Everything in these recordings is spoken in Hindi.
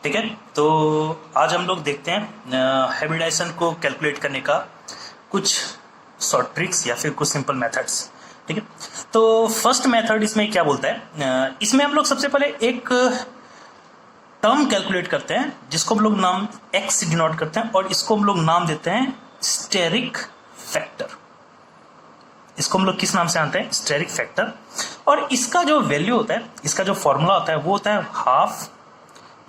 ठीक है। तो आज हम लोग देखते हैं हाइब्रिडाइजेशन को कैलकुलेट करने का कुछ शॉर्ट ट्रिक्स या फिर कुछ सिंपल मेथड्स। ठीक है, तो फर्स्ट मेथड इसमें क्या बोलता है, इसमें हम लोग सबसे पहले एक टर्म कैलकुलेट करते हैं जिसको हम लोग नाम x से डिनोट करते हैं और इसको हम लोग नाम देते हैं स्टेरिक फैक्टर। इसको हम लोग किस नाम से जानते हैं? Steric factor. और इसका जो वैल्यू होता है, इसका जो फॉर्मूला होता है वो होता है half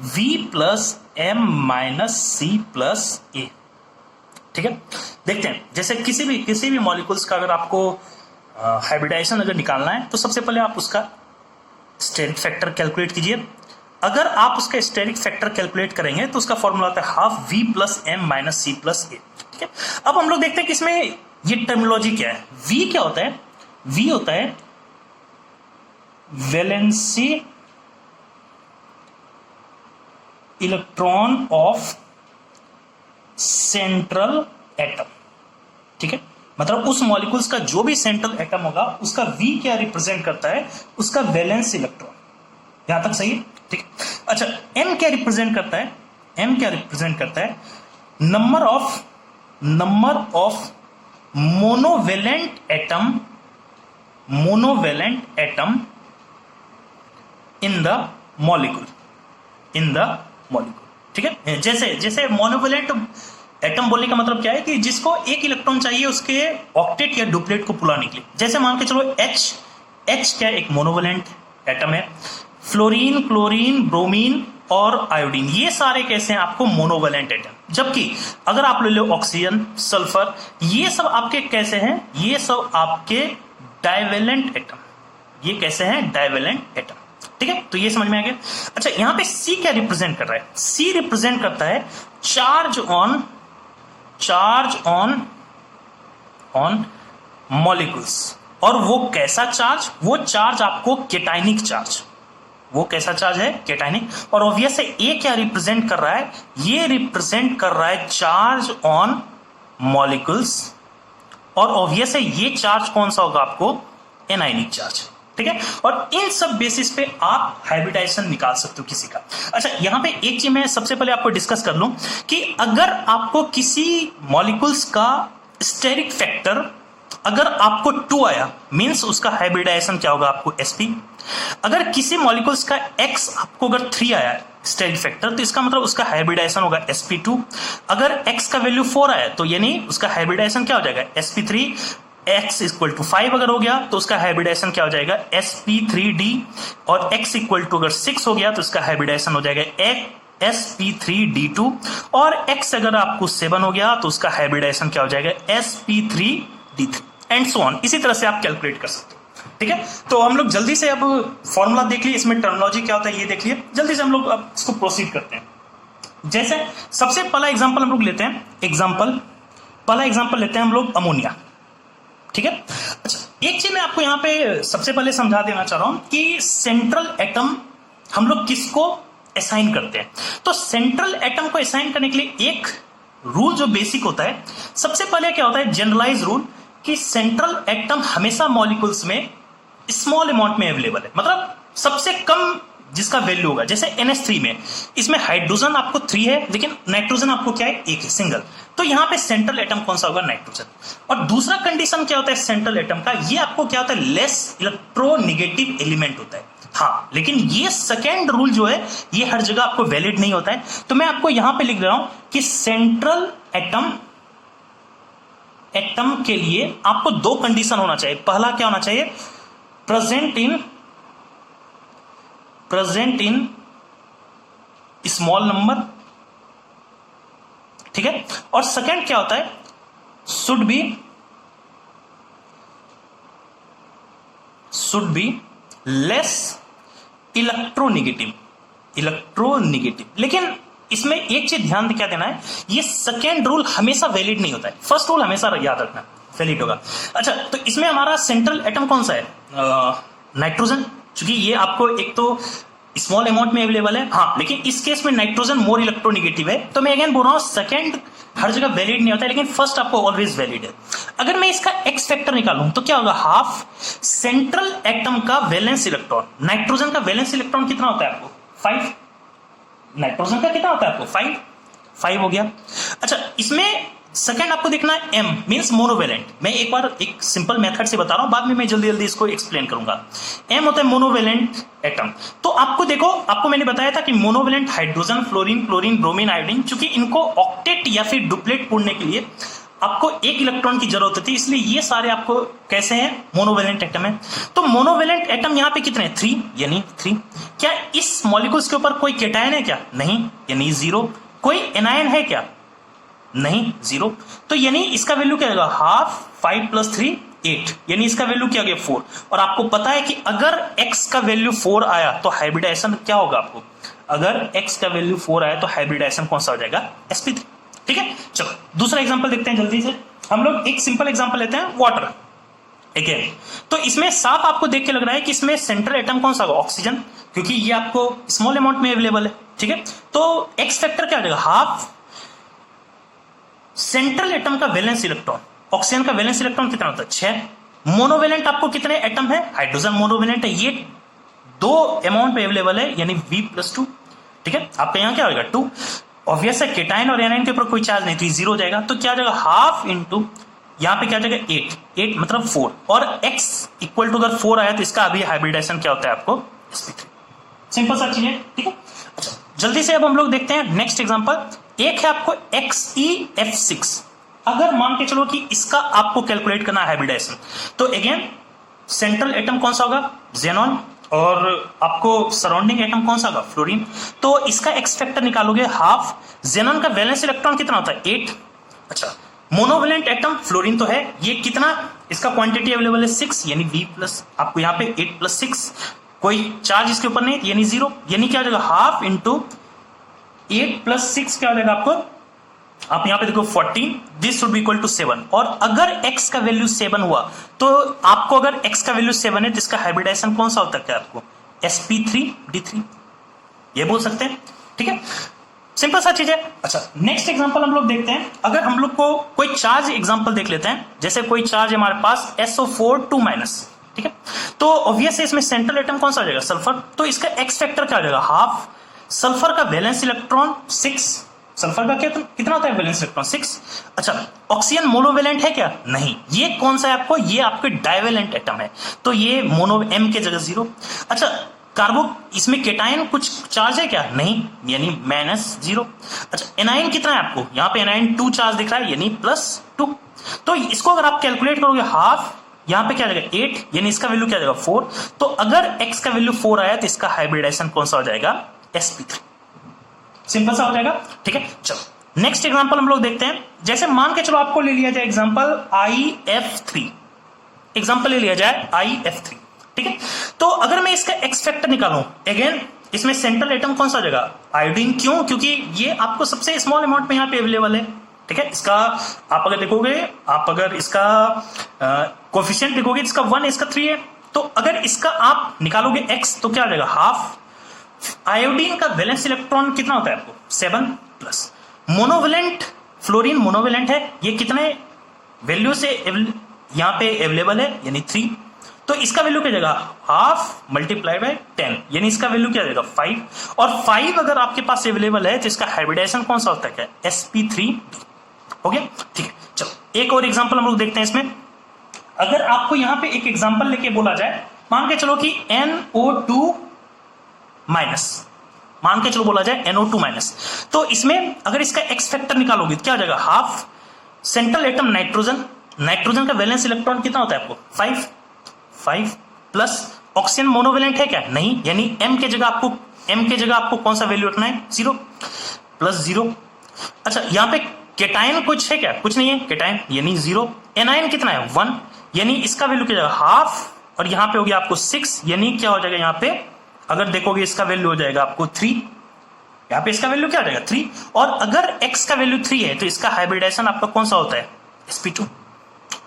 v plus m minus c plus a। ठीक है, देखते हैं जैसे किसी भी मॉलिक्यूल्स का अगर आपको हाइब्रिडाइजेशन अगर निकालना है तो सबसे पहले आप उसका स्टेरिक फैक्टर कैलकुलेट कीजिए। अगर आप उसका स्टेरिक फैक्टर कैलकुलेट करेंगे तो उसका फॉर्मूला होता है half v plus m minus c plus a। ठीक है, अब हम लोग देखते हैं कि इसमें ये टर्मिनोलॉजी क्या है। v क्या होता है? v होता है valency electron of central atom. ठीक है, मतलब उस मॉलिक्यूल्स का जो भी सेंट्रल एटम होगा उसका v क्या रिप्रेजेंट करता है? उसका वैलेंस इलेक्ट्रॉन। यहां तक सही है? ठीक है। अच्छा, m क्या रिप्रेजेंट करता है? m क्या रिप्रेजेंट करता है? Number of monovalent atom in the molecule. ठीक है, जैसे मोनोवेलेंट एटम बोलने का मतलब क्या है कि जिसको एक इलेक्ट्रॉन चाहिए उसके ऑक्टेट या डुप्लेट को पुलाने के लिए। जैसे मान के चलो H क्या एक मोनोवेलेंट एटम है। फ्लोरीन, क्लोरीन, ब्रोमीन और आयोडीन, ये सारे कैसे हैं? आपको मोनोवेलेंट एटम। जबकि अगर आप ले लो ऑक्सीजन, सल्फर, ये सब आपके कैसे हैं? ये सब आपके डाइवेलेंट एटम। ये कैसे हैं? Divalent atom. ठीक है, तो ये समझ में आ गया। अच्छा, यहां पे C क्या रिप्रेजेंट कर रहा है? C रिप्रेजेंट करता है चार्ज ऑन मॉलिक्यूल्स। और वो कैसा चार्ज? वो चार्ज आपको केटाइनिक चार्ज। वो कैसा चार्ज है? केटाइनिक। और ऑब्वियस है A क्या रिप्रेजेंट कर रहा है? ये रिप्रेजेंट कर रहा है चार्ज ऑन मॉलिक्यूल्स। और ऑब्वियस है ये चार्ज कौन सा होगा आपको? Anionic charge. ठीक है, और इन सब बेसिस पे आप हाइब्रिडाइजेशन निकाल सकते हो किसी का। अच्छा, यहां पे एक चीज मैं सबसे पहले आपको डिस्कस कर लूं कि अगर आपको किसी मॉलिक्यूल्स का स्टेरिक फैक्टर अगर आपको 2 आया, मींस उसका हाइब्रिडाइजेशन क्या होगा? आपको sp। अगर किसी मॉलिक्यूल्स का x आपको अगर 3 आया स्टेरिक फैक्टर, तो इसका मतलब उसका हाइब्रिडाइजेशन होगा sp2। अगर x का वैल्यू 4 आया तो यानी उसका हाइब्रिडाइजेशन क्या हो जाएगा? sp3। x इक्वल टू 5 अगर हो गया तो उसका हाइब्रिडाइजेशन क्या हो जाएगा? sp3d। और x इक्वल टू अगर 6 हो गया तो उसका हाइब्रिडाइजेशन हो जाएगा sp3d2। और x अगर आपको 7 हो गया तो उसका हाइब्रिडाइजेशन क्या हो जाएगा? sp3d3 and so on. इसी तरह से आप कैलकुलेट कर सकते हो। ठीक है, तो हम लोग जल्दी से अब फॉर्मूला देख लिए, इसमें टर्मिनोलॉजी क्या होता है ये देख लिए। जल्दी से हम लोग अब इसको प्रोसीड करते हैं। जैसे सबसे पहला एग्जांपल हम लोग लेते हैं, पहला एग्जांपल लेते हैं हम लोग अमोनिया। ठीक है, अच्छा, एक चीज मैं आपको यहां पे सबसे पहले समझा देना चाह रहा हूं कि सेंट्रल एटम हम लोग किसको असाइन करते हैं। तो सेंट्रल एटम को असाइन करने के लिए एक रूल जो बेसिक होता है, सबसे पहले क्या होता है? जनरलाइज रूल कि सेंट्रल एटम हमेशा मॉलिक्यूल्स में स्मॉल अमाउंट में अवेलेबल है, मतलब सबसे कम जिसका वैल्यू होगा। जैसे NH3 में, इसमें हाइड्रोजन आपको 3 है लेकिन नाइट्रोजन आपको क्या है? 1 है, सिंगल। तो यहां पे सेंट्रल एटम कौन सा होगा? नाइट्रोजन। और दूसरा कंडीशन क्या होता है सेंट्रल एटम का? ये आपको क्या होता है? लेस इलेक्ट्रोनेगेटिव एलिमेंट होता है। हाँ, लेकिन ये सेकेंड रूल जो है ये हर जगह आपको वैलिड नहीं होता है। तो मैं आपको यहां पे लिख रहा हूं कि सेंट्रल एटम के लिए आपको 2 कंडीशन होना चाहिए। पहला क्या होना चाहिए? Present in small number. ठीक है, और सेकंड क्या होता है? Should be less electronegative. लेकिन इसमें एक चीज ध्यान क्या देना है, ये सेकेंड रूल हमेशा वैलिड नहीं होता है, फर्स्ट रूल हमेशा याद रखना वैलिड होगा। अच्छा, तो इसमें हमारा सेंट्रल एटम कौन सा है? नाइट्रोजन। क्योंकि ये आपको एक तो स्मॉल अमाउंट में अवेलेबल है, हाँ, लेकिन इस केस में नाइट्रोजन मोर इलेक्ट्रोनेगेटिव है। तो मैं अगेन बोल रहा हूं सेकंड हर जगह वैलिड नहीं होता है, लेकिन फर्स्ट आपको ऑलवेज वैलिड है। अगर मैं इसका एक्स फैक्टर निकालूं तो क्या होगा? हाफ सेंट्रल एटम का वैलेंस इलेक्ट्रॉन। नाइट्रोजन का वैलेंस इलेक्ट्रॉन कितना होता है आपको? 5। नाइट्रोजन का कितना होता है आपको 5 हो गया। अच्छा, इसमें सेकंड आपको देखना है M मींस मोनोवेलेंट। मैं एक बार एक सिंपल मेथड से बता रहा हूं, बाद में मैं जल्दी जल्दी इसको एक्सप्लेन करूंगा। M होता है मोनोवेलेंट एटम। तो आपको देखो, आपको मैंने बताया था कि monovalent hydrogen, fluorine, chlorine, bromine, iodine, चूंकि इनको ऑक्टेट या फिर डुप्लेट पूर्णने के लिए आपको एक इलेक्ट्रॉन की जरूरत होती है, इसलिए ये सारे आपको कैसे हैं, मोनोवेलेंट एटम है। तो मोनोवेलेंट एटम यहाँ पे कितने हैं 3, यानी 3। क्या इस मॉलिक्यूल्स के ऊपर कोई केटायन है क्या? नहीं, यानी 0। कोई एनायन है क्या? नहीं, 0। तो यानी इसका वैल्यू क्या आएगा, हाफ 5 + 3 8, यानी इसका वैल्यू क्या गया 4। और आपको पता है कि अगर x का वैल्यू 4 आया तो हाइब्रिडाइजेशन क्या होगा आपको, अगर x का वैल्यू 4 आया तो हाइब्रिडाइजेशन कौन सा हो जाएगा, sp3। ठीक है, चलो दूसरा एग्जांपल देखते हैं जल्दी से। हम लोग एक सिंपल एग्जांपल लेते हैं, वाटर अगेन। तो इसमें साफ आपको देख के लग रहा है कि इसमें सेंट्रल एटम कौन सा होगा, ऑक्सीजन, क्योंकि ये आपको स्मॉल अमाउंट में अवेलेबल है। ठीक है, तो एक्स फैक्टर क्या हो जाएगा, हाफ सेंट्रल एटम का वैलेंस इलेक्ट्रॉन। ऑक्सीजन का वैलेंस इलेक्ट्रॉन कितना होता है 6। मोनोवेलेंट आपको कितने एटम है, हाइड्रोजन मोनोवेलेंट है, ये 2 अमाउंट पे अवेलेबल है, यानी V+2। ठीक है, आपका यहाँ क्या होगा 2। ऑब्वियस है केटाइन और एनाइन के ऊपर कोई चार्ज नहीं, तो 0 हो जाएगा। तो क्या जाएगा, हाफ इंटू यहाँ पे क्या जाएगा 8 मतलब 4, और x इक्वल टू अगर 4 आया तो इसका अभी हाइब्रिडाइजेशन क्या होता है आपको, sp3। सिंपल सा चीज है। ठीक है, अच्छा जल्दी से अब हम लोग देखते हैं नेक्स्ट एग्जांपल। एक है आपको XeF6। अगर मान के चलो कि इसका आपको कैलकुलेट करना है हाइब्रिडाइजेशन, तो अगेन सेंट्रल एटम कौन सा होगा, जेनॉन, और आपको सराउंडिंग एटम कौन सा होगा, फ्लोरीन। तो इसका एक्स फैक्टर निकालोगे हाफ। जेनॉन का वैलेंस इलेक्ट्रॉन कितना होता है 8। अच्छा, मोनोवेलेंट एटम फ्लोरीन तो है, ये कितना, इसका क्वांटिटी अवेलेबल है 6, यानी V+। आपको यहाँ पे 8 + 6, कोई चार्ज इसके ऊपर नहीं, यानी 0। यानी क्या हो जाएगा, हाफ इंटू 8 + 6 क्या हो जाएगा आपको, आप यहां पे देखो 14, this should be equal to 7। और अगर x का वैल्यू 7 हुआ तो आपको, अगर x का वैल्यू 7 है तो इसका हाइब्रिडाइजेशन कौन सा होता है आपको, sp3d3, ये बोल सकते हैं। ठीक है, सिंपल सा चीज है। अच्छा, नेक्स्ट एग्जांपल हम लोग देखते हैं। अगर हम लोग को कोई चार्ज एग्जांपल देख लेते हैं, जैसे कोई चार्ज हमारे पास SO4 2-। ठीक है, तो ऑब्वियस है इसमें सेंट्रल एटम कौन सा हो जाएगा, सल्फर। तो इसका एक्स फैक्टर क्या हो जाएगा, हाफ। सल्फर का वैलेंस इलेक्ट्रॉन 6, सल्फर का कितना होता है वैलेंस इलेक्ट्रॉन 6। अच्छा, ऑक्सीजन मोनोवेलेंट है क्या, नहीं। ये कौन सा है आपको, ये आपके डाइवेलेंट एटम है, तो ये मोनो M के जगह 0। अच्छा, कार्बो, इसमें केटायन कुछ चार्ज है क्या, नहीं, यानी -0। अच्छा, एनाइन कितना है आपको, यहाँ पे एनाइन 2 चार्ज दिख रहा है, यानी +2। तो इसको अगर आप कैलकुलेट करोगे हाफ, यहाँ पे क्या आ जाएगा 8, यानी इसका वैल्यू क्या आ जाएगा 4। तो अगर x का वैल्यू 4 आया तो इसका हाइब्रिडाइजेशन कौन सा हो जाएगा, sp3। सिंपल सा हो जाएगा। ठीक है, चलो नेक्स्ट एग्जांपल हम लोग देखते हैं। जैसे मान के चलो आपको ले लिया जाए एग्जांपल IF3, एग्जांपल ले लिया जाए IF3। ठीक है, तो अगर मैं इसका एक्स फैक्टर निकालूं, अगेन इसमें सेंट्रल एटम कौन सा हो जाएगा, आयोडीन। क्यों, क्योंकि ये आपको सबसे स्मॉल अमाउंट में यहाँ पे अवेलेबल है। ठीक है, इसका आप अगर देखोगे, आप अगर इसका कोफिशिएंट देखोगे, इसका 1 है, इसका 3 है। तो अगर इसका आप निकालोगे x, तो क्या आ जाएगा, हाफ। आयोडीन का वैलेंस इलेक्ट्रॉन कितना होता है आपको 7+। मोनोवेलेंट फ्लोरीन मोनोवेलेंट है, ये कितने वैल्यू से यहाँ पे अवेलेबल है, यानी 3। तो इसका वैल्यू क्या जाएगा, हाफ × 10, यानी इसका वैल्यू क्या जाएगा 5। और 5 अगर आपके पास अवेलेबल है तो इसका हाइब्रिडाइजेशन कौन सा होता है, क्या, sp3d। हो गया। ठीक है, चलो एक और एग्जांपल हम लोग देखते हैं इसमें। अगर आपको यहां पे एक एग्जांपल लेके बोला जाए, मान के चलो कि NO2-, मान के चलो बोला जाए NO2-, तो इसमें अगर इसका एक्स फैक्टर निकालोगे तो क्या हो जाएगा, half. Central atom nitrogen, nitrogen का वैलेंस इलेक्ट्रॉन कितना होता है आपको 5 प्लस ऑक्सीजन मोनोवेलेंट है क्या, नहीं, यानी M के जगह आपको कौन सा वैल्यू रखना है, 0 +0। अच्छा, यहाँ पे केटायन कुछ है क्या, कुछ नहीं है केटायन, यानी 0। एनायन कितना है 1, यानी इसका वैल्यू क्या जाएगा, हाफ। और यहाँ पे हो गया आपको 6, यानी क्या हो जाएगा, यहाँ पे अगर देखोगे इसका वैल्यू हो जाएगा आपको 3, यहाँ पे इसका वैल्यू क्या हो जाएगा 3। और अगर x का वैल्यू 3 है तो इसका हाइब्रिडाइजेशन आपका कौन सा होता है, sp2।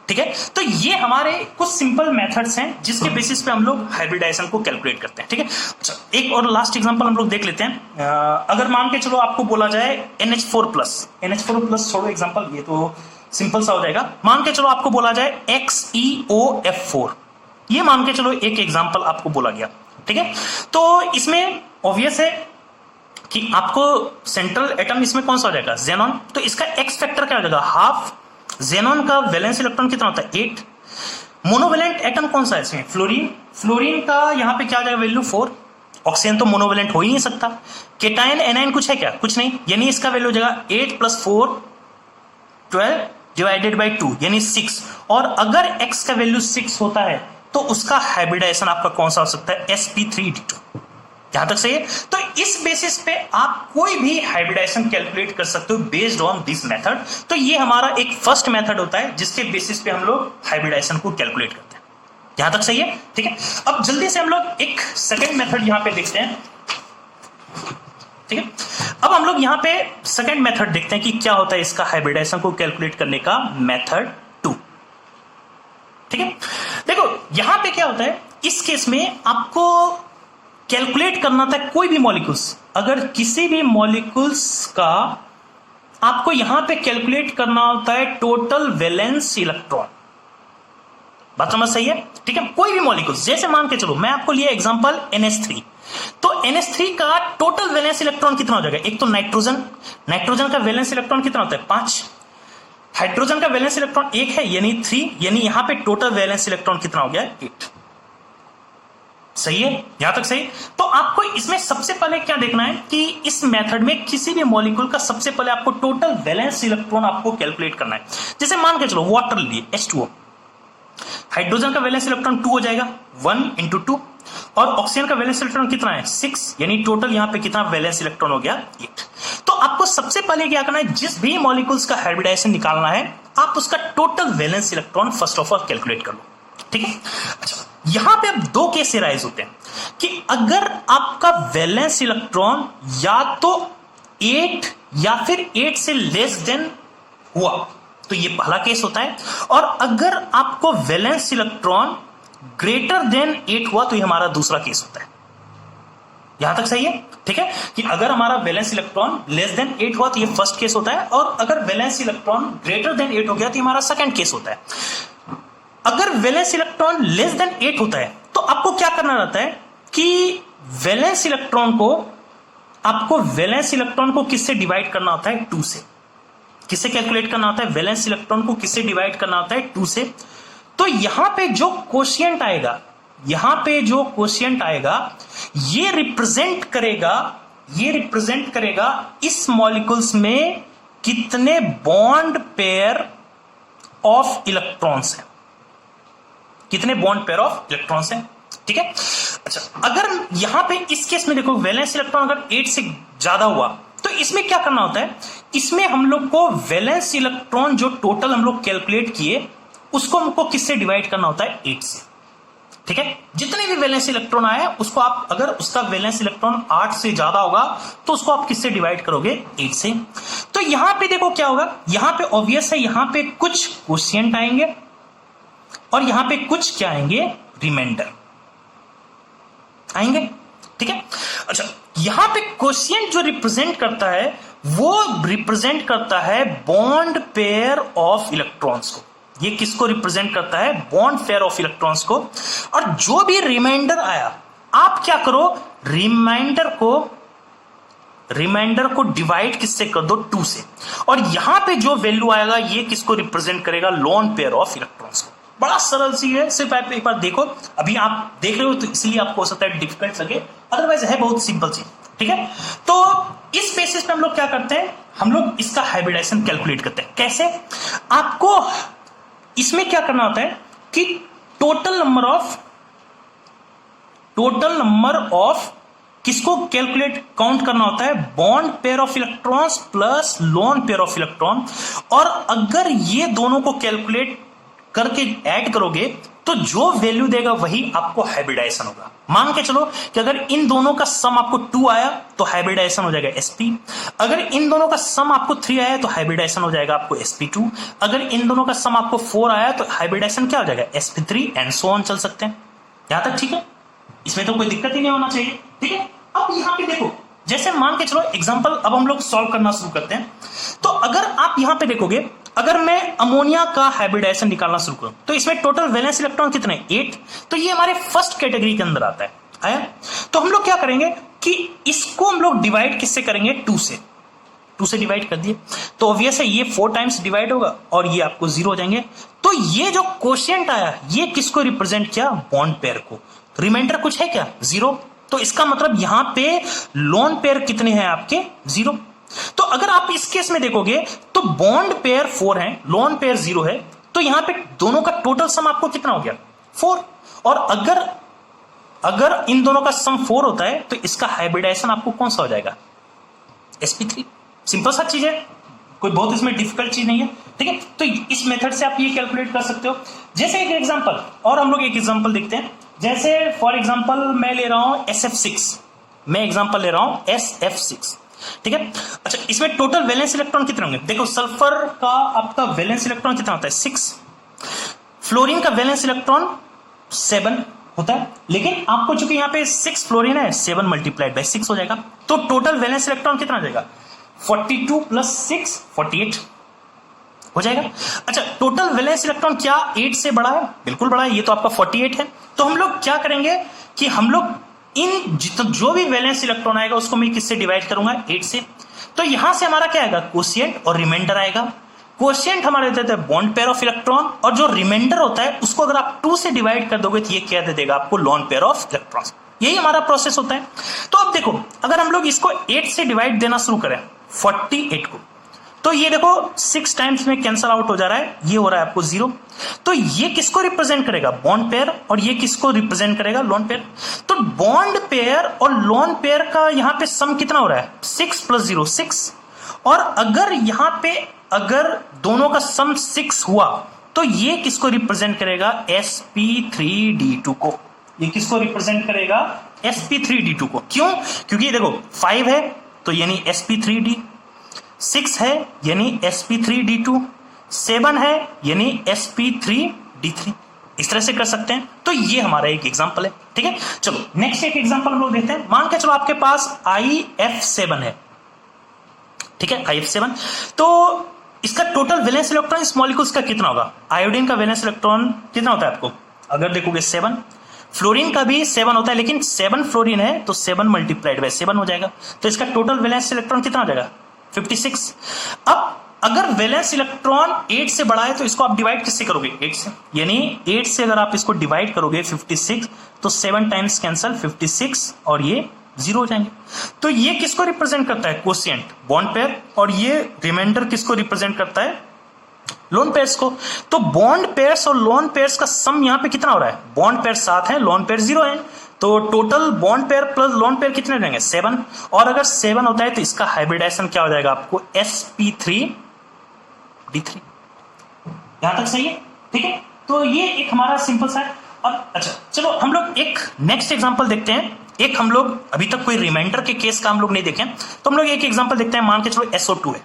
ठीक है, तो ये हमारे कुछ सिंपल मेथड्स हैं जिसके बेसिस पे हम लोग हाइब्रिडाइजेशन को कैलकुलेट करते हैं। ठीक है, अच्छा एक और लास्ट एग्जांपल हम लोग देख लेते हैं। अगर मान के चलो आपको बोला जाए NH4+, छोड़ो एग्जांपल, ये तो सिंपल सा हो जाएगा। मान के चलो आपको बोला जाए XeOF4, ये मान के चलो एक एग्जांपल आपको बोला गया। ठीक है, तो इसमें ऑब्वियस है कि आपको सेंट्रल एटम इसमें कौन सा हो जाएगा, जेनॉन, तो इसका एक्स फैक्टर क्या हो जाएगा, हाफ। जेनॉन का वैलेंस इलेक्ट्रॉन कितना होता है, 8। मोनोवेलेंट एटम कौन सा है इसमें, फ्लोरीन। फ्लोरीन का यहां पे क्या आ जाएगा वैल्यू 4। ऑक्सीजन तो मोनोवेलेंट हो ही नहीं सकता। केटाइन एनाइन कुछ है क्या, कुछ नहीं, यानी इसका वैल्यू हो जाएगा 8 + 4 12 डिवाइडेड बाई 2 यानी 6। और अगर x का वैल्यू 6 होता है तो उसका हाइब्रिडाइजेशन आपका कौन सा हो सकता है, sp3d2। यहां तक सही है। तो इस बेसिस पे आप कोई भी हाइब्रिडाइजेशन कैलकुलेट कर सकते हो बेस्ड ऑन दिस मेथड। तो ये हमारा एक फर्स्ट मेथड होता है जिसके बेसिस पे हम लोग हाइब्रिडाइजेशन को कैलकुलेट करते हैं। यहां तक सही है, ठीक है। अब जल्दी से हम लोग एक सेकेंड मेथड यहां पे देखते हैं, ठीक है। अब हम लोग यहां पे सेकेंड मेथड देखते हैं कि क्या होता है इसका हाइब्रिडाइजेशन को कैलकुलेट करने का मेथड 2, ठीक है। देखो यहां पे क्या होता है, इस केस में आपको कैलकुलेट करना था कोई भी मॉलिक्यूल्स, अगर किसी भी मॉलिक्यूल्स का आपको यहां पे कैलकुलेट करना होता है टोटल वैलेंस इलेक्ट्रॉन। बात समझ सही है, ठीक है। कोई भी मॉलिक्यूल्स, जैसे मान के चलो मैं आपको लिया एग्जांपल NH3, तो NH3 का टोटल वैलेंस इलेक्ट्रॉन कितना हो जाएगा, एक तो नाइट्रोजन, नाइट्रोजन का वैलेंस इलेक्ट्रॉन कितना होता है 5, हाइड्रोजन का वैलेंस इलेक्ट्रॉन 1 है यानी 3, यानी यहां पे टोटल वैलेंस इलेक्ट्रॉन कितना हो गया 8। सही है, यहां तक सही। तो आपको इसमें सबसे पहले क्या देखना है कि इस मेथड में किसी भी मॉलिक्यूल का सबसे पहले आपको टोटल वैलेंस इलेक्ट्रॉन आपको कैलकुलेट करना है। जैसे मान के चलो वाटर लिए H2O, हाइड्रोजन का वैलेंस इलेक्ट्रॉन 2 हो जाएगा 1 × 2, और ऑक्सीजन का वैलेंस इलेक्ट्रॉन कितना है 6, यानी टोटल यहां पे कितना वैलेंस इलेक्ट्रॉन हो गया 8। तो आपको सबसे पहले क्या करना है, जिस भी मॉलिक्यूल्स का हाइब्रिडाइजेशन निकालना है आप उसका total valence electron first of all calculate कर लो, ठीक है। अच्छा, यहां पे अब दो केस राइज होते हैं कि अगर आपका वैलेंस इलेक्ट्रॉन या तो 8 या फिर 8 से लेस देन हुआ तो ये पहला केस होता है, और अगर आपको वैलेंस इलेक्ट्रॉन ग्रेटर देन 8 हुआ तो ये हमारा दूसरा केस होता है। यहां तक सही है, ठीक है, कि अगर हमारा वैलेंस इलेक्ट्रॉन लेस देन 8 हुआ तो ये फर्स्ट केस होता है, और अगर वैलेंस इलेक्ट्रॉन ग्रेटर देन 8 हो गया तो ये हमारा सेकंड केस होता है। अगर वैलेंस इलेक्ट्रॉन लेस देन 8 होता है तो आपको क्या करना रहता है कि वैलेंस इलेक्ट्रॉन को आपको वैलेंस इलेक्ट्रॉन को किससे डिवाइड करना होता है 2 से। किससे कैलकुलेट करना होता है, वैलेंस इलेक्ट्रॉन को किससे डिवाइड करना होता है 2 से। तो यहां पे जो कोशिएंट आएगा, यहां पे जो कोशिएंट आएगा ये रिप्रेजेंट करेगा इस मॉलिक्यूल्स में कितने बॉन्ड पेयर ऑफ इलेक्ट्रॉन्स हैं, कितने बॉन्ड पेयर ऑफ इलेक्ट्रॉन्स हैं, ठीक है। अच्छा, अगर यहां पे इस केस में देखो वैलेंस इलेक्ट्रॉन अगर 8 से ज्यादा हुआ तो इसमें क्या करना होता है, इसमें हम लोग को वैलेंस इलेक्ट्रॉन जो टोटल हम लोग कैलकुलेट किए उसको हमको किससे डिवाइड करना होता है 8 से, ठीक है। जितने भी वैलेंस इलेक्ट्रॉन आए उसको आप, अगर उसका वैलेंस इलेक्ट्रॉन 8 से ज्यादा होगा तो उसको आप किससे डिवाइड करोगे 8 से। तो यहां पे देखो क्या होगा, यहां पे ऑब्वियस है यहां पे कुछ कोशिएंट आएंगे और यहां पे कुछ क्या आएंगे, रिमाइंडर आएंगे, ठीक है। अच्छा, यहां पे कोशिएंट जो रिप्रेजेंट करता है वो रिप्रेजेंट करता है बॉन्ड पेयर ऑफ इलेक्ट्रॉन्स को। ये किसको रिप्रेजेंट करता है, बॉन्ड पेयर ऑफ इलेक्ट्रॉन्स को। और जो भी रिमाइंडर आया आप क्या करो, रिमाइंडर को डिवाइड किससे कर दो 2 से, और यहां पे जो वैल्यू आएगा ये किसको रिप्रेजेंट करेगा, लोन पेयर ऑफ इलेक्ट्रॉन्स को। बड़ा सरल सी है, सिर्फ आप एक बार देखो, अभी आप देख रहे हो तो इसलिए आपको हो सकता है डिफिकल्ट लगे, अदरवाइज है बहुत सिंपल सी, ठीक है। तो इस बेसिस पे हम लोग क्या करते हैं, हम लोग इसका हाइब्रिडाइजेशन कैलकुलेट करते हैं। कैसे, आपको इसमें क्या करना होता है कि टोटल नंबर ऑफ किसको कैलकुलेट काउंट करना होता है, bond pair of electrons plus lone pair of electron. और अगर ये दोनों को कैलकुलेट करके ऐड करोगे तो जो वैल्यू देगा वही आपको हाइब्रिडाइजेशन होगा। मान के चलो कि अगर इन दोनों का सम आपको 2 आया तो हाइब्रिडाइजेशन हो जाएगा sp, अगर इन दोनों का सम आपको 3 आया तो हाइब्रिडाइजेशन हो जाएगा आपको sp2, अगर इन दोनों का सम आपको 4 आया तो हाइब्रिडाइजेशन क्या हो जाएगा sp3 एंड सो ऑन। चल सकते हैं यहां तक, ठीक है, इसमें तो कोई दिक्कत ही नहीं होना चाहिए, ठीक है। अब यहां पे देखो, जैसे मान के चलो एग्जांपल अब हम लोग सॉल्व करना शुरू करते हैं। तो अगर आप यहां पे देखोगे, अगर मैं अमोनिया का हाइब्रिडाइजेशन निकालना शुरू करूं तो इसमें टोटल वैलेंस इलेक्ट्रॉन कितने 8, तो ये हमारे फर्स्ट कैटेगरी के अंदर आता है। आया, तो हम लोग क्या करेंगे, कि इसको हम लोग डिवाइड किससे करेंगे, 2 से, 2 से डिवाइड कर दिए तो ऑब्वियस है ये 4 टाइम्स डिवाइड होगा और ये आपको 0 हो जाएंगे। तो ये जो क्वोशिएंट आया ये किसको रिप्रेजेंट किया, बॉन्ड पेयर को। रिमाइंडर कुछ है क्या, 0। तो इसका मतलब यहां पे लोन पेयर कितने हैं आपके, 0। तो अगर आप इस केस में देखोगे तो बॉन्ड पेयर 4 है, लोन पेयर 0 है, तो यहां पे दोनों का टोटल सम आपको कितना हो गया, 4। और अगर इन दोनों का सम 4 होता है तो इसका हाइब्रिडाइजेशन आपको कौन सा हो जाएगा, sp3। सिंपल सा चीज है, कोई बहुत इसमें डिफिकल्ट चीज नहीं है, ठीक है। तो इस मेथड से आप ये कैलकुलेट कर सकते हो। जैसे एक एग्जांपल, और हम लोग एक एग्जांपल देखते हैं। जैसे फॉर एग्जांपल मैं ले रहा हूं SF6, मैं एग्जांपल ले रहा हूं SF6, ठीक है। अच्छा, इसमें टोटल वैलेंस इलेक्ट्रॉन कितने होंगे, देखो सल्फर का आपका वैलेंस इलेक्ट्रॉन कितना होता है, 6। फ्लोरीन का वैलेंस इलेक्ट्रॉन 7 होता है, लेकिन आपको चूंकि यहाँ पे 6 फ्लोरीन है, 7 मल्टीप्लाइड बाय 6 हो जाएगा, तो टोटल वैलेंस इलेक्ट्रॉन कितना हो जाएगा, 42 प्लस 6 48 हो जाएगा। अच्छा, टोटल वैलेंस इलेक्ट्रॉन क्या 8 से बड़ा है, बिल्कुल बड़ा है, ये तो आपका 48 है। तो हम लोग क्या करेंगे कि हम लोग इन जो भी वैलेंस इलेक्ट्रॉन आएगा उसको मैं किससे डिवाइड करूंगा, 8 से। तो यहां से हमारा क्या आएगा, क्वोशिएंट और रिमाइंडर आएगा। क्वोशिएंट हमारे देते हैं बॉन्ड पेयर ऑफ इलेक्ट्रॉन, और जो रिमाइंडर होता है उसको अगर आप 2 से डिवाइड कर दोगे तो ये क्या दे देगा आपको, लोन पेयर ऑफ इलेक्ट्रॉन्स। यही हमारा प्रोसेस होता है। तो अब देखो, अगर हम लोग इसको 8 से डिवाइड देना शुरू करें 48 को, तो ये देखो 6 टाइम्स में कैंसल आउट हो जा रहा है, ये हो रहा है आपको 0। तो ये किसको रिप्रेजेंट करेगा, बॉन्ड पेयर, और ये किसको रिप्रेजेंट करेगा, लोन पेयर। तो बॉन्ड पेयर और लोन पेयर का यहां पे सम कितना हो रहा है, 6 प्लस 0 6। और अगर यहां पे अगर दोनों का सम 6 हुआ तो ये किसको रिप्रेजेंट करेगा, sp3d2 को। ये किसको रिप्रेजेंट करेगा, sp3d2 को। क्यों, क्योंकि देखो 5 है तो यानी sp3d, 6 है यानी sp3d2, 7 है यानी sp3d3। इस तरह से कर सकते हैं। तो ये हमारा एक एग्जांपल है, ठीक है। चलो नेक्स्ट एक एग्जांपल हम लोग देखते हैं। मान के चलो आपके पास IF7 है, ठीक है, IF7। तो इसका टोटल वैलेंस इलेक्ट्रॉन इस मॉलिक्यूल्स का कितना होगा, आयोडीन का वैलेंस इलेक्ट्रॉन कितना होता है आपको, अगर देखोगे 7। फ्लोरीन का भी 7 होता है, लेकिन 7 फ्लोरीन है तो 7 मल्टीप्लाइड बाय 7 हो जाएगा। तो इसका टोटल वैलेंस इलेक्ट्रॉन कितना हो जाएगा, 56। अब अगर वैलेंस इलेक्ट्रॉन 8 से बड़ा है तो इसको आप डिवाइड किससे करोगे, 8 से। यानी 8 से अगर आप इसको डिवाइड करोगे 56, तो 7 टाइम्स कैंसल 56 और ये 0 हो जाएंगे। तो ये किसको रिप्रेजेंट करता है, क्वोशिएंट, बॉन्ड पेयर, और ये रिमाइंडर किसको रिप्रेजेंट करता है, लोन पेयर्स को। तो बॉन्ड पेयर्स और लोन पेयर्स का सम यहां पे कितना हो रहा है, बॉन्ड पेयर 7 है, लोन पेयर 0 है। तो total bond pair plus lone pair कितने रहेंगे, 7। और अगर 7 होता है तो इसका हाइब्रिडाइजेशन क्या हो जाएगा आपको, sp3d3। यहां तक सही है, ठीक है। तो ये एक हमारा सिंपल सा है। अब अच्छा चलो हम लोग एक नेक्स्ट एग्जांपल देखते हैं। एक हम लोग अभी तक कोई रिमाइंडर के केस का हम लोग नहीं देखे, तो हम लोग एक एग्जांपल देखते हैं। मान के चलो SO2 है,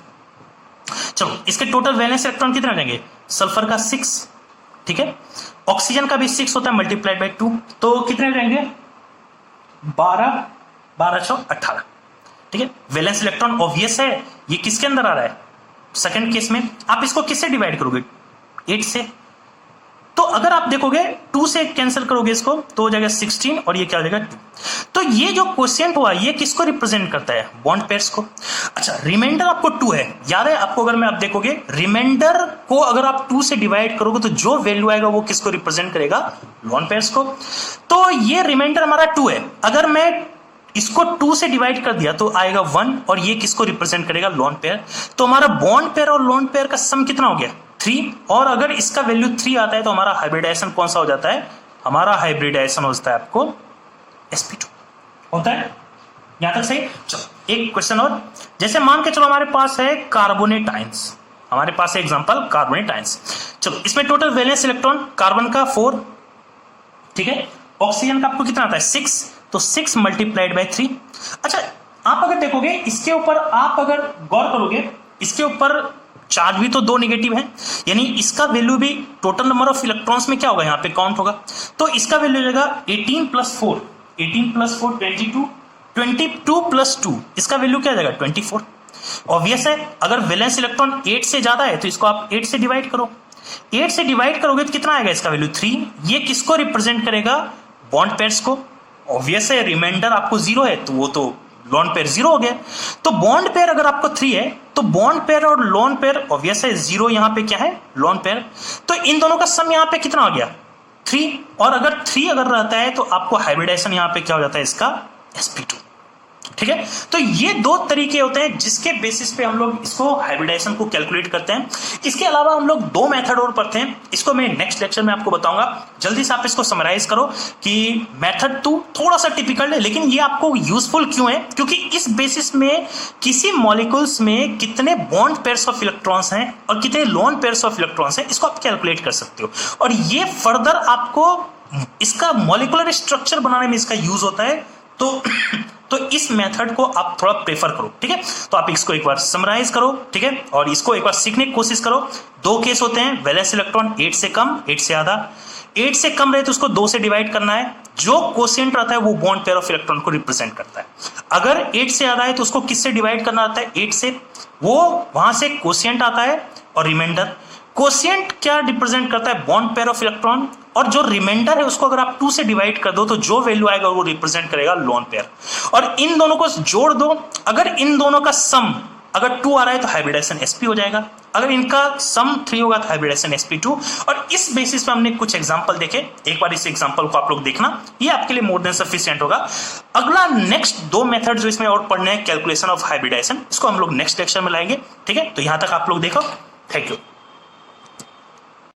चलो इसके टोटल वैलेंस इलेक्ट्रॉन कितने रहेंगे, सल्फर का 6, ठीक है। ऑक्सीजन का भी 6 होता है मल्टीप्लाइड बाय 2, तो कितने रहेंगे, 12 18, ठीक है। वैलेंस इलेक्ट्रॉन ऑब्वियस है, ये किसके अंदर आ रहा है, सेकंड केस में। आप इसको किससे डिवाइड करोगे, 8 से। तो अगर आप देखोगे 2 से कैंसिल करोगे इसको तो हो जाएगा 16, और ये क्या हो जाएगा 2। तो ये जो क्वोशिएंट हुआ ये किसको रिप्रेजेंट करता है, बॉन्ड पेयर्स को। अच्छा, रिमाइंडर आपको 2 है, याद है आपको। अगर मैं आप देखोगे रिमाइंडर को अगर आप 2 से डिवाइड करोगे तो जो वैल्यू आएगा वो किसको रिप्रेजेंट करेगा, लोन पेयर्स को। तो ये रिमाइंडर हमारा 2 है, अगर मैं इसको 2 से डिवाइड कर दिया तो आएगा 1, और ये किसको रिप्रेजेंट करेगा, लोन पेयर। तो हमारा बॉन्ड पेयर और लोन पेयर का सम कितना हो गया, 3। और अगर इसका वैल्यू 3 आता है तो हमारा हाइब्रिडाइजेशन कौन सा हो जाता है, हमारा हाइब्रिडाइजेशन होता है आपको sp2 होता है। यहां तक सही। चलो एक क्वेश्चन और, जैसे मान के चलो हमारे पास है कार्बोनेट आयंस, हमारे पास है एग्जांपल कार्बोनेट आयंस। चलो इसमें टोटल वैलेंस इलेक्ट्रॉन कार्बन का 4, ठीक है। ऑक्सीजन का आपको कितना आता है, 6, तो 6 मल्टीप्लाइड बाय 3। अच्छा, आप अगर देखोगे इसके ऊपर, आप अगर गौर करोगे इसके ऊपर चार्ज भी तो 2 नेगेटिव है, यानी इसका वैल्यू भी टोटल नंबर ऑफ इलेक्ट्रॉन्स में क्या होगा, यहाँ पे काउंट होगा। तो इसका वैल्यू हो जाएगा 18 प्लस 4 22, 22 प्लस 2 इसका वैल्यू क्या हो जाएगा, 24। ऑब्वियस है, अगर वैलेंस इलेक्ट्रॉन 8 से ज्यादा है तो इसको आप 8 से डिवाइड करो। 8 से डिवाइड करोगे तो कितना आएगा इसका वैल्यू, 3। ये किसको रिप्रेजेंट करेगा, बॉन्ड पेयर्स को। ऑब्वियस है रिमाइंडर आपको 0 है तो वो तो लोन पेयर 0 हो गया। तो बॉन्ड पेयर अगर आपको 3 है तो बॉन्ड पेयर और लोन पेयर ऑब्वियस है 0 यहां पे क्या है लोन पेयर, तो इन दोनों का सम यहां पे कितना आ गया 3, और अगर 3 अगर रहता है तो आपको हाइब्रिडाइजेशन यहां पे क्या हो जाता है इसका sp2। ठीक है, तो ये दो तरीके होते हैं जिसके बेसिस पे हम लोग इसको हाइब्रिडाइजेशन को कैलकुलेट करते हैं। इसके अलावा हम लोग 2 मेथड और पढ़ते हैं, इसको मैं नेक्स्ट लेक्चर में आपको बताऊंगा। जल्दी से आप इसको समराइज करो कि मेथड 2 थोड़ा सा टिपिकल है, लेकिन ये आपको यूजफुल क्यों है, क्योंकि इस बेसिस में किसी मॉलिक्यूल्स में कितने बॉन्ड पेयर्स ऑफ इलेक्ट्रॉन्स हैं और कितने लोन पेयर्स ऑफ इलेक्ट्रॉन्स हैं इसको आप कैलकुलेट कर सकते हो, और ये फर्दर आपको इसका मॉलिक्यूलर स्ट्रक्चर बनाने में इसका यूज होता है। तो इस मेथड को आप थोड़ा प्रेफर करो। ठीक है, तो आप इसको एक बार समराइज करो, ठीक है, और इसको एक बार सीखने की कोशिश करो। 2 केस होते हैं, वैलेंस इलेक्ट्रॉन 8 से कम 8 से ज्यादा। 8 से कम रहे तो उसको 2 से डिवाइड करना है, जो कोशिएंट रहता है वो बॉन्ड पेयर ऑफ इलेक्ट्रॉन को रिप्रेजेंट करता है। अगर 8 से ज्यादा है तो उसको किससे डिवाइड करना आता है 8 से, वो वहां से कोशिएंट आता है और रिमाइंडर। कोशिएंट क्या रिप्रेजेंट करता है बॉन्ड पेयर ऑफ इलेक्ट्रॉन, और जो रिमाइंडर है उसको अगर आप 2 से डिवाइड कर दो तो जो वैल्यू आएगा वो रिप्रेजेंट करेगा लोन पेयर। और इन दोनों को जोड़ दो, अगर इन दोनों का सम अगर 2 आ रहा है तो हाइब्रिडाइजेशन sp हो जाएगा, अगर इनका सम 3 होगा तो हाइब्रिडाइजेशन sp2। और इस बेसिस पे हमने कुछ एग्जांपल देखे, एक बार इस एग्जांपल को आप लोग देखना, ये आपके लिए मोर देन सफिशिएंट होगा। अगला नेक्स्ट 2 मेथड जो इसमें और पढ़ने हैं कैलकुलेशन ऑफ हाइब्रिडाइजेशन, इसको हम लोग नेक्स्ट लेक्चर में लाएंगे। ठीक है, तो यहां तक आप लोग देखो, थैंक यू।